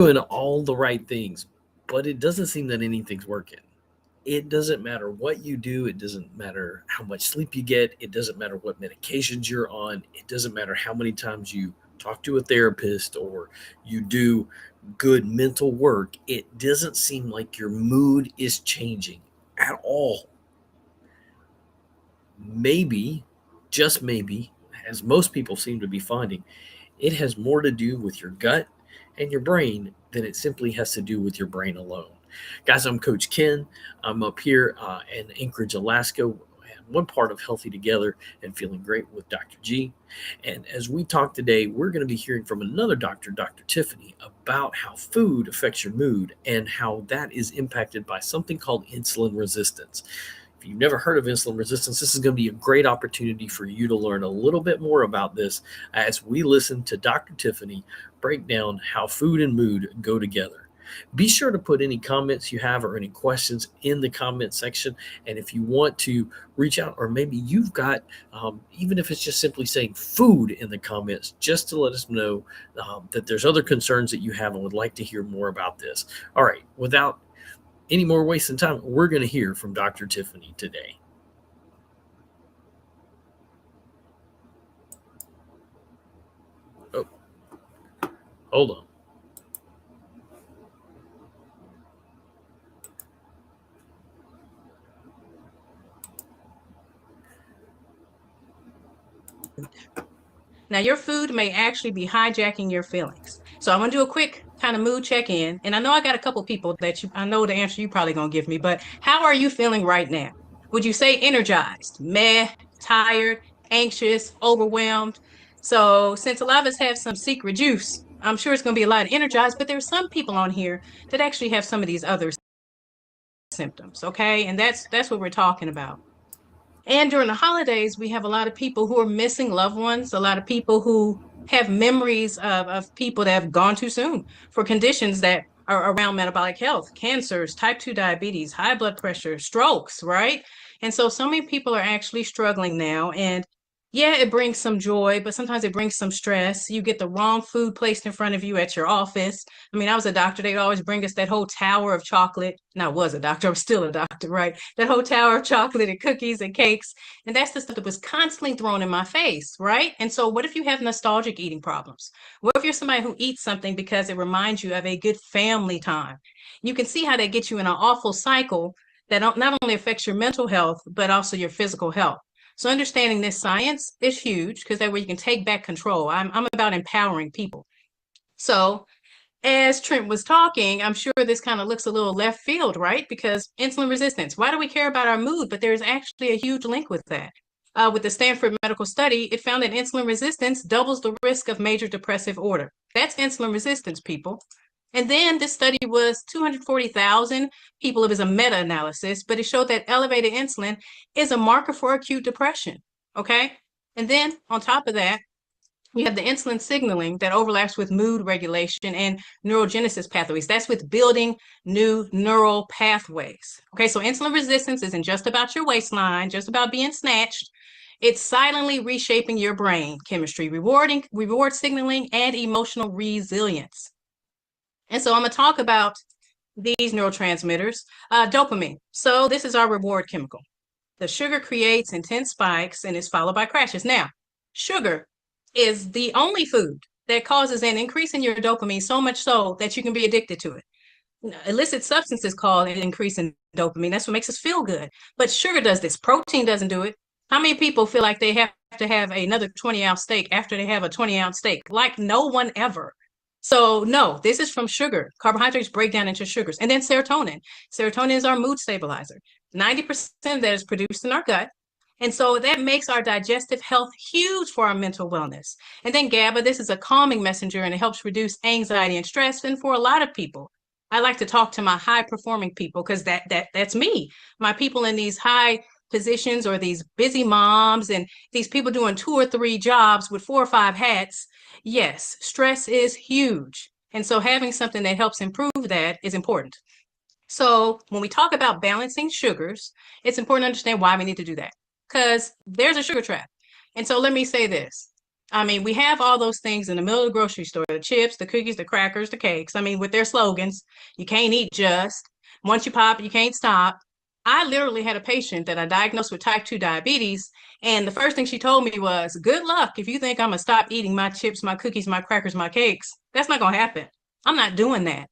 doing all the right things, but it doesn't seem that anything's working. It doesn't matter what you do. It doesn't matter how much sleep you get. It doesn't matter what medications you're on. It doesn't matter how many times you talk to a therapist or you do good mental work. It doesn't seem like your mood is changing at all. Maybe, just maybe, as most people seem to be finding, it has more to do with your gut and your brain than it simply has to do with your brain alone. Guys, I'm Coach Ken. I'm up here in Anchorage, Alaska, one part of Healthy Together and Feeling Great with Dr. G. And as we talk today, we're going to be hearing from another doctor, Dr. Tiffany, about how food affects your mood and how that is impacted by something called insulin resistance. If you've never heard of insulin resistance, this is going to be a great opportunity for you to learn a little bit more about this as we listen to Dr. Tiffany break down how food and mood go together. Be sure to put any comments you have or any questions in the comment section. And if you want to reach out, or maybe you've got, even if it's just simply saying food in the comments, just to let us know that there's other concerns that you have and would like to hear more about this. All right, without any more wasting time, we're going to hear from Dr. Tiffany today. Oh, hold on. Now, your food may actually be hijacking your feelings. So I'm going to do a quick kind of mood check-in. And I know I got a couple people that I know the answer you probably going to give me, but how are you feeling right now? Would you say energized, meh, tired, anxious, overwhelmed? So since a lot of us have some secret juice, I'm sure it's going to be a lot of energized, but there's some people on here that actually have some of these other symptoms, okay? And that's what we're talking about. And during the holidays, we have a lot of people who are missing loved ones, a lot of people who have memories of people that have gone too soon for conditions that are around metabolic health, cancers, type 2 diabetes, high blood pressure, strokes, right? And so many people are actually struggling now. And yeah, it brings some joy, but sometimes it brings some stress. You get the wrong food placed in front of you at your office. I mean, I was a doctor. They'd always bring us that whole tower of chocolate. And I was a doctor. I'm still a doctor, right? That whole tower of chocolate and cookies and cakes. And that's the stuff that was constantly thrown in my face, right? And so what if you have nostalgic eating problems? What if you're somebody who eats something because it reminds you of a good family time? You can see how that gets you in an awful cycle that not only affects your mental health, but also your physical health. So understanding this science is huge because that way you can take back control. I'm about empowering people. So as Trent was talking, I'm sure this kind of looks a little left field, right? Because insulin resistance, why do we care about our mood? But there's actually a huge link with that. With the Stanford medical study, it found that insulin resistance doubles the risk of major depressive order. That's insulin resistance, people. And then this study was 240,000 people. It was a meta-analysis, but it showed that elevated insulin is a marker for acute depression. Okay. And then on top of that, you have the insulin signaling that overlaps with mood regulation and neurogenesis pathways. That's with building new neural pathways. Okay, so insulin resistance isn't just about your waistline, just about being snatched. It's silently reshaping your brain chemistry, reward signaling, and emotional resilience. And so I'm going to talk about these neurotransmitters. Dopamine. So this is our reward chemical. The sugar creates intense spikes and is followed by crashes. Now, sugar is the only food that causes an increase in your dopamine so much so that you can be addicted to it. Illicit substances cause an increase in dopamine. That's what makes us feel good. But sugar does this. Protein doesn't do it. How many people feel like they have to have another 20-ounce steak after they have a 20-ounce steak? Like no one ever. So no, this is from sugar. Carbohydrates break down into sugars. And then serotonin. Serotonin is our mood stabilizer. 90% of that is produced in our gut. And so that makes our digestive health huge for our mental wellness. And then GABA, this is a calming messenger and it helps reduce anxiety and stress. And for a lot of people, I like to talk to my high performing people because that's me. My people in these high positions or these busy moms and these people doing 2 or 3 jobs with 4 or 5 hats. Yes, stress is huge. And so having something that helps improve that is important. So when we talk about balancing sugars, it's important to understand why we need to do that because there's a sugar trap. And so let me say this. I mean, we have all those things in the middle of the grocery store, the chips, the cookies, the crackers, the cakes. I mean, with their slogans, you can't eat just. Once you pop, you can't stop. I literally had a patient that I diagnosed with type 2 diabetes. And the first thing she told me was, good luck if you think I'm going to stop eating my chips, my cookies, my crackers, my cakes. That's not going to happen. I'm not doing that.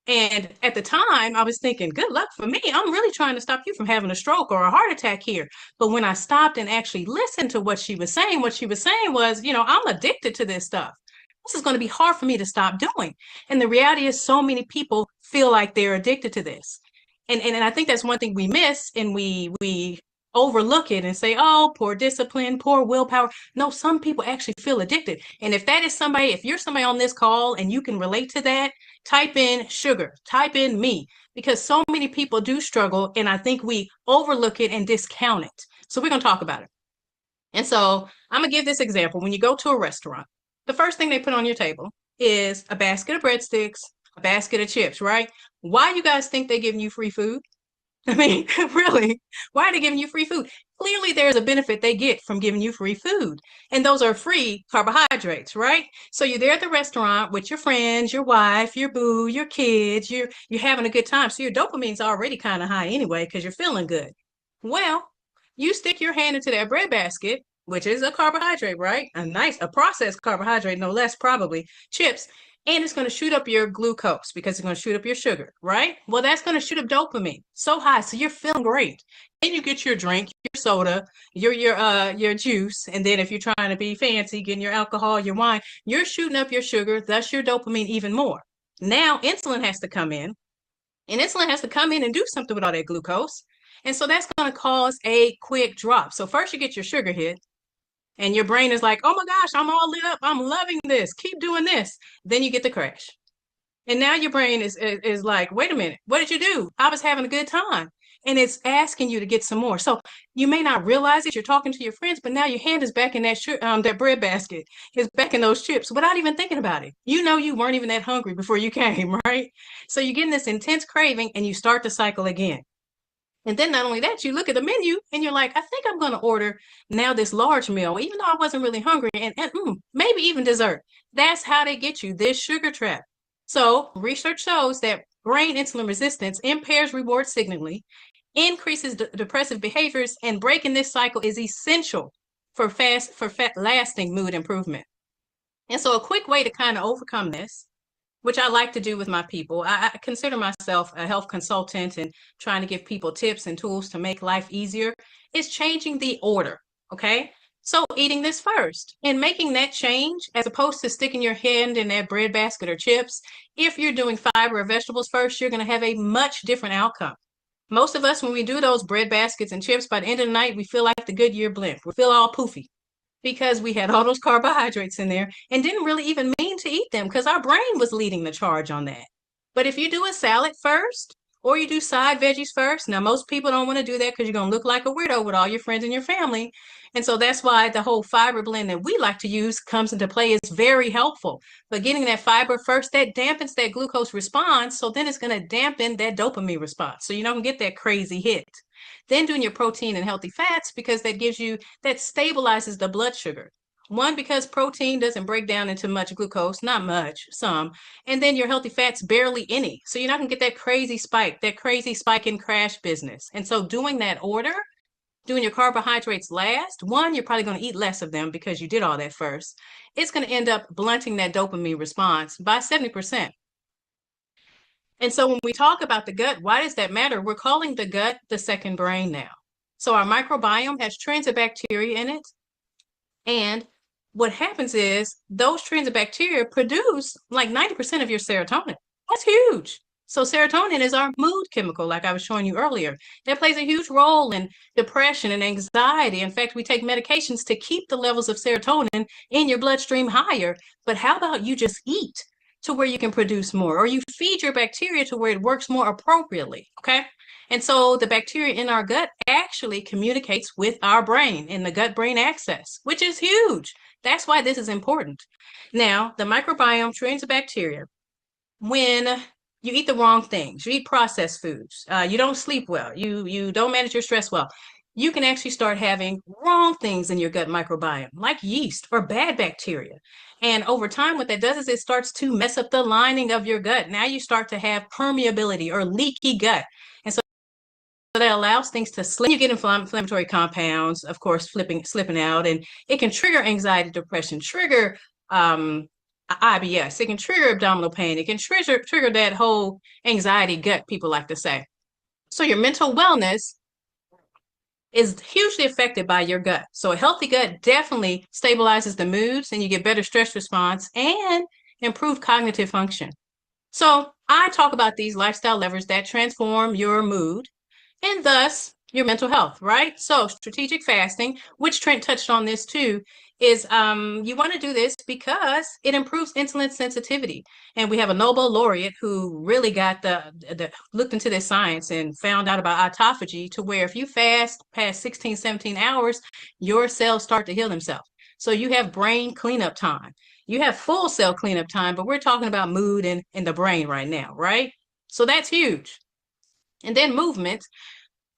And at the time, I was thinking, good luck for me. I'm really trying to stop you from having a stroke or a heart attack here. But when I stopped and actually listened to what she was saying was, I'm addicted to this stuff. This is going to be hard for me to stop doing. And the reality is, so many people feel like they're addicted to this. And I think that's one thing we miss, and we overlook it and say, oh, poor discipline, poor willpower. No, some people actually feel addicted. And if that is somebody, if you're somebody on this call and you can relate to that, type in sugar, type in me, because so many people do struggle. And I think we overlook it and discount it. So we're going to talk about it. And so I'm going to give this example. When you go to a restaurant, the first thing they put on your table is a basket of breadsticks, a basket of chips, right? Why you guys think they're giving you free food? I mean, really, why are they giving you free food? Clearly, there's a benefit they get from giving you free food. And those are free carbohydrates, right? So you're there at the restaurant with your friends, your wife, your boo, your kids, you're having a good time. So your dopamine's already kind of high anyway, because you're feeling good. Well, you stick your hand into that bread basket, which is a carbohydrate, right? A processed carbohydrate, no less probably, chips, and it's going to shoot up your glucose because it's going to shoot up your sugar, right? Well, that's going to shoot up dopamine so high, so you're feeling great. Then you get your drink, your soda, your juice, and then if you're trying to be fancy, getting your alcohol, your wine, you're shooting up your sugar, thus your dopamine even more. Now insulin has to come in, and insulin has to come in and do something with all that glucose. And so that's going to cause a quick drop. So first you get your sugar hit, and your brain is like, oh my gosh, I'm all lit up. I'm loving this. Keep doing this. Then you get the crash. And now your brain is like, wait a minute, what did you do? I was having a good time. And it's asking you to get some more. So you may not realize it. You're talking to your friends, but now your hand is back in that bread basket, is back in those chips without even thinking about it. You know you weren't even that hungry before you came, right? So you're getting this intense craving, and you start the cycle again. And then not only that, you look at the menu and you're like, I think I'm going to order now this large meal, even though I wasn't really hungry, and maybe even dessert. That's how they get you, this sugar trap. So research shows that brain insulin resistance impairs reward signaling, increases depressive behaviors, and breaking this cycle is essential for lasting mood improvement. And so a quick way to kind of overcome this, which I like to do with my people. I consider myself a health consultant and trying to give people tips and tools to make life easier, is changing the order. Okay. So eating this first and making that change, as opposed to sticking your hand in that bread basket or chips. If you're doing fiber or vegetables first, you're going to have a much different outcome. Most of us, when we do those bread baskets and chips, by the end of the night, we feel like the Goodyear blimp. We feel all poofy because we had all those carbohydrates in there and didn't really even mean to eat them because our brain was leading the charge on that. But if you do a salad first, or you do side veggies first, now most people don't want to do that because you're going to look like a weirdo with all your friends and your family. And so that's why the whole fiber blend that we like to use comes into play. It's very helpful. But getting that fiber first, that dampens that glucose response. So then it's going to dampen that dopamine response. So you don't get that crazy hit. Then doing your protein and healthy fats, because that stabilizes the blood sugar. One, because protein doesn't break down into much glucose, not much, some. And then your healthy fats, barely any. So you're not going to get that crazy spike in crash business. And so doing that order, doing your carbohydrates last, one, you're probably going to eat less of them because you did all that first. It's going to end up blunting that dopamine response by 70%. And so when we talk about the gut, why does that matter? We're calling the gut the second brain now. So our microbiome has trains of bacteria in it. And what happens is those trains of bacteria produce like 90% of your serotonin. That's huge. So serotonin is our mood chemical, like I was showing you earlier. That plays a huge role in depression and anxiety. In fact, we take medications to keep the levels of serotonin in your bloodstream higher. But how about you just eat to where you can produce more, or you feed your bacteria to where it works more appropriately, okay? And so the bacteria in our gut actually communicates with our brain in the gut-brain axis, which is huge. That's why this is important. Now, the microbiome trains the bacteria. When you eat the wrong things, you eat processed foods, you don't sleep well, you don't manage your stress well, you can actually start having wrong things in your gut microbiome, like yeast or bad bacteria. And over time, what that does is it starts to mess up the lining of your gut. Now you start to have permeability or leaky gut. And so that allows things to slip. You get inflammatory compounds, of course, slipping out, and it can trigger anxiety, depression, trigger IBS. It can trigger abdominal pain. It can trigger that whole anxiety gut, people like to say. So your mental wellness is hugely affected by your gut. So a healthy gut definitely stabilizes the moods, and you get better stress response and improved cognitive function. So I talk about these lifestyle levers that transform your mood and thus your mental health, right? So strategic fasting, which Trent touched on this too, is you want to do this because it improves insulin sensitivity. And we have a Nobel laureate who really got the looked into this science and found out about autophagy, to where if you fast past 16, 17 hours, your cells start to heal themselves. So you have brain cleanup time. You have full cell cleanup time, but we're talking about mood and the brain right now, right? So that's huge. And then movement.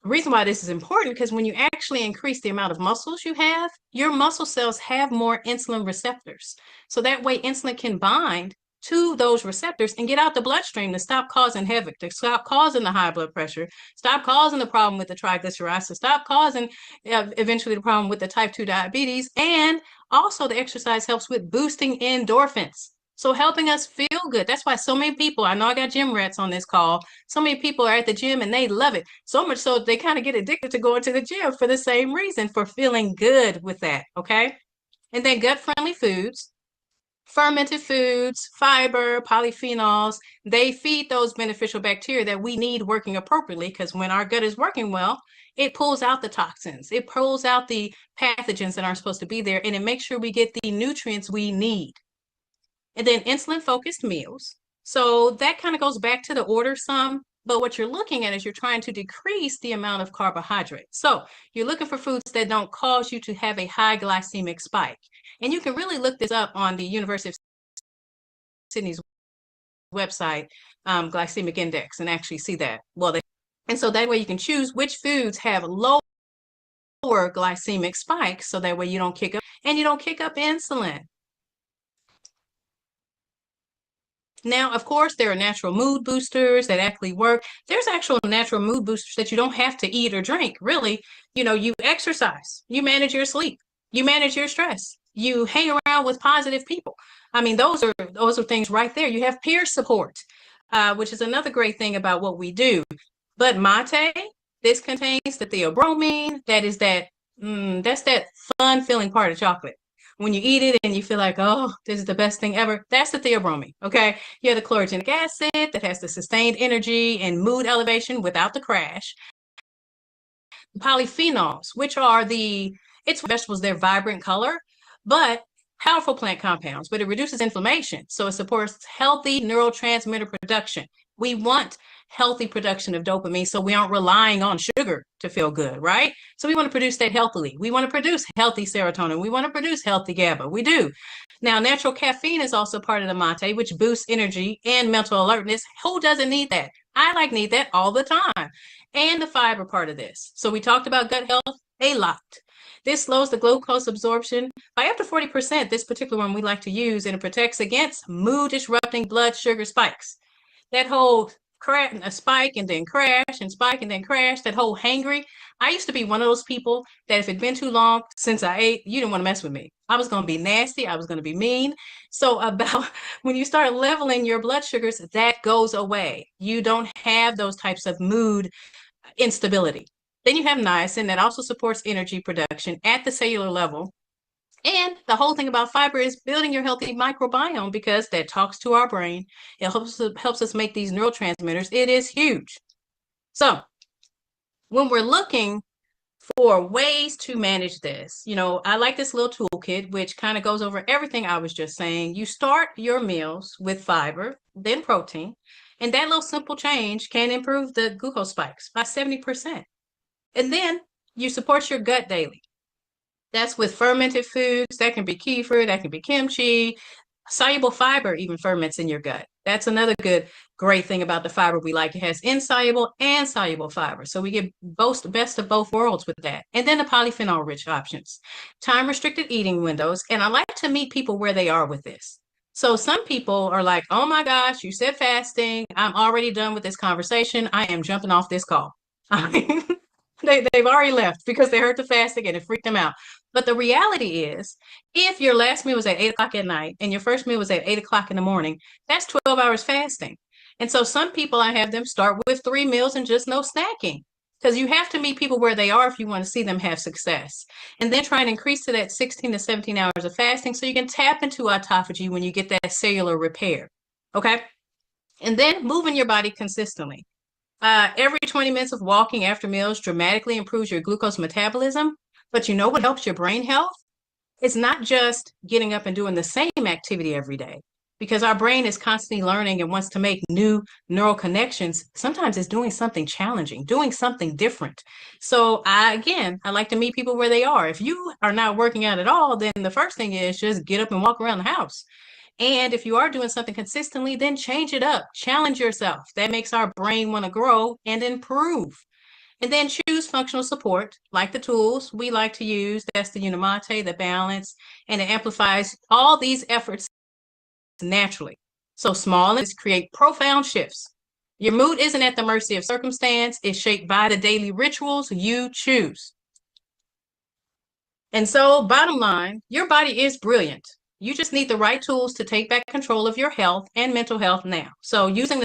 The reason why this is important, because when you actually increase the amount of muscles you have, your muscle cells have more insulin receptors. So that way insulin can bind to those receptors and get out the bloodstream to stop causing havoc, to stop causing the high blood pressure, stop causing the problem with the triglycerides, to stop causing eventually the problem with the type 2 diabetes. And also the exercise helps with boosting endorphins. So helping us feel good. That's why so many people, I know I got gym rats on this call, so many people are at the gym and they love it. So much so they kind of get addicted to going to the gym for the same reason, for feeling good with that. Okay. And then gut friendly foods, fermented foods, fiber, polyphenols, they feed those beneficial bacteria that we need working appropriately, because when our gut is working well, it pulls out the toxins, it pulls out the pathogens that aren't supposed to be there, and it makes sure we get the nutrients we need. And then insulin focused meals. So that kind of goes back to the order some, but what you're looking at is you're trying to decrease the amount of carbohydrates. So you're looking for foods that don't cause you to have a high glycemic spike. And you can really look this up on the University of Sydney's website, glycemic index, and actually see that. And so that way you can choose which foods have lower glycemic spikes, so that way you don't kick up insulin. Now, of course, there are natural mood boosters that actually work. There's actual natural mood boosters that you don't have to eat or drink, really. You exercise, you manage your sleep, you manage your stress, you hang around with positive people. I mean, those are things right there. You have peer support, which is another great thing about what we do. But mate, this contains the theobromine. That's that fun feeling part of chocolate. When you eat it and you feel like, oh, this is the best thing ever, that's the theobromine, okay? You have the chlorogenic acid that has the sustained energy and mood elevation without the crash. Polyphenols, which are it's vegetables, they're vibrant color, but powerful plant compounds, but it reduces inflammation. So it supports healthy neurotransmitter production. We want healthy production of dopamine, so we aren't relying on sugar to feel good, right? So we want to produce that healthily. We want to produce healthy serotonin. We want to produce healthy GABA. We do. Now, natural caffeine is also part of the mate, which boosts energy and mental alertness. Who doesn't need that? I need that all the time. And the fiber part of this. So we talked about gut health a lot. This slows the glucose absorption by up to 40%. This particular one we like to use, and it protects against mood disrupting blood sugar spikes. That whole a spike and then crash and spike and then crash, that whole hangry. I used to be one of those people that if it'd been too long since I ate, you didn't want to mess with me. I was going to be nasty. I was going to be mean. So about when you start leveling your blood sugars, that goes away. You don't have those types of mood instability. Then you have niacin that also supports energy production at the cellular level. And the whole thing about fiber is building your healthy microbiome, because that talks to our brain. It helps us make these neurotransmitters. It is huge. So when we're looking for ways to manage this, I like this little toolkit, which kind of goes over everything I was just saying. You start your meals with fiber, then protein, and that little simple change can improve the glucose spikes by 70%. And then you support your gut daily. That's with fermented foods. That can be kefir, that can be kimchi, Soluble fiber even ferments in your gut. That's another great thing about the fiber we like. It has insoluble and soluble fiber. So we get both best of both worlds with that. And then the polyphenol rich options, time restricted eating windows. And I like to meet people where they are with this. So some people are like, oh my gosh, you said fasting. I'm already done with this conversation. I am jumping off this call. They've already left because they heard the fasting and it freaked them out. But the reality is, if your last meal was at 8 o'clock at night and your first meal was at 8 o'clock in the morning, that's 12 hours fasting. And so some people, I have them start with 3 meals and just no snacking, because you have to meet people where they are if you want to see them have success. And then try and increase to that 16 to 17 hours of fasting so you can tap into autophagy when you get that cellular repair. Okay. And then moving your body consistently. Every 20 minutes of walking after meals dramatically improves your glucose metabolism. But you know what helps your brain health? It's not just getting up and doing the same activity every day, because our brain is constantly learning and wants to make new neural connections. Sometimes it's doing something challenging, doing something different. So I like to meet people where they are. If you are not working out at all, then the first thing is just get up and walk around the house. And if you are doing something consistently, then change it up, challenge yourself. That makes our brain want to grow and improve. And then choose functional support, like the tools we like to use. That's the Unimate, the balance, and it amplifies all these efforts naturally. So small and create profound shifts. Your mood isn't at the mercy of circumstance. It's shaped by the daily rituals you choose. And so bottom line, your body is brilliant. You just need the right tools to take back control of your health and mental health now. So using